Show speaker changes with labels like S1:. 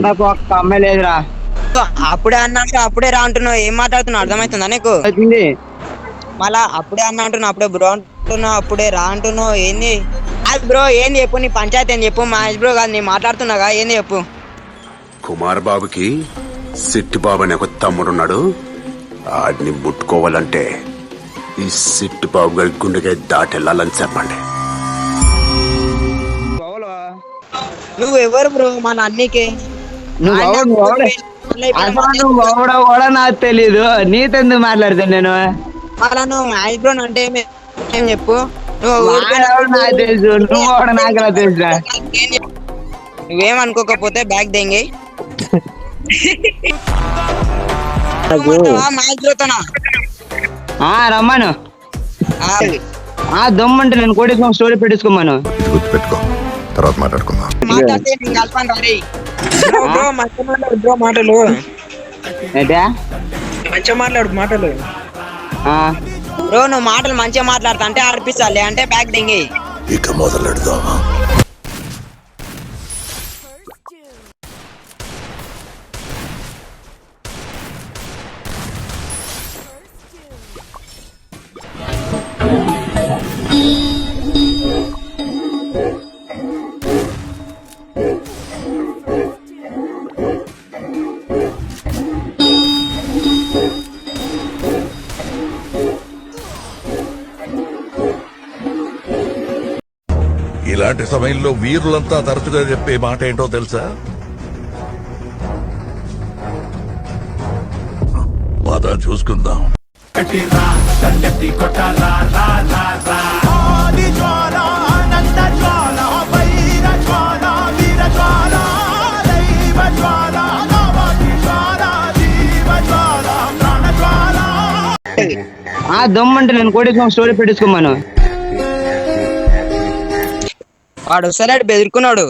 S1: నాకు ఒక్క అమ్మాయి లేదురా.
S2: అప్పుడే అన్నాక అప్పుడే రా అంటున్నావు, ఏం మాట్లాడుతున్నావు అర్థమవుతుందా నీకు?
S1: వచ్చింది
S2: మళ్ళా అప్పుడే అన్నా అంటున్నావు, అప్పుడే బ్రో అంటున్నావు, అప్పుడే రా అంటున్నావు, ఏంది అది బ్రో? ఏంది చెప్పు, నీ పంచాయతీ అని చెప్పు. మహేష్ బ్రో కాదు, నేను మాట్లాడుతున్నాగా, ఏంది చెప్పు.
S3: కుమార్ బాబుకి సిట్టి బాబు అనే ఒక తమ్ముడున్నాడు. ఆడిని ముట్టుకోవాలంటే ఈ సిట్టి బాబు గారి గుండెగా దాటెళ్ళాలని చెప్పండి.
S2: నువ్వు ఎవరు బ్రో మన అన్నికి?
S1: నువ్వు కూడా నాకు తెలీదు, నీతో ఎందుకు మాట్లాడుతాను నేను?
S2: మళ్ళా నువ్వు మహేష్ బ్రో అంటే ఏం చెప్పు.
S1: నాకు తెలుసు, నువ్వు కూడా నాకు తెలుసా?
S2: నువ్వేమనుకోకపోతే బ్యాగ్ దెంగి
S1: రమ్మను. దమ్మంటే నేను కోటేశ్వరం స్టోరీ పెట్టించుకోమను.
S4: గుర్తుపెట్టుకో, తర్వాత మాట్లాడుకుందాం.
S2: మాట్లాడితే నేను కలపను రీ బ్రో. మాటలు మంచిగా మాట్లాడు, మాటలు బ్రో. నువ్వు మాటలు మంచిగా మాట్లాడతా అంటే ఆడిపిస్తాలే, అంటే బ్యాగ్ దెంగి.
S4: ఇక మొదలెడదామా? ఇలాంటి సమయంలో వీరులంతా తరచుగా చెప్పే మాట ఏంటో తెలుసా? పద చూసుకుందాం.
S1: దమ్మంటే నేను కోటేశ్వరం స్టోరీ పెట్టించుకోమను.
S2: వాడు వస్తాడు, బెదిరుకున్నాడు.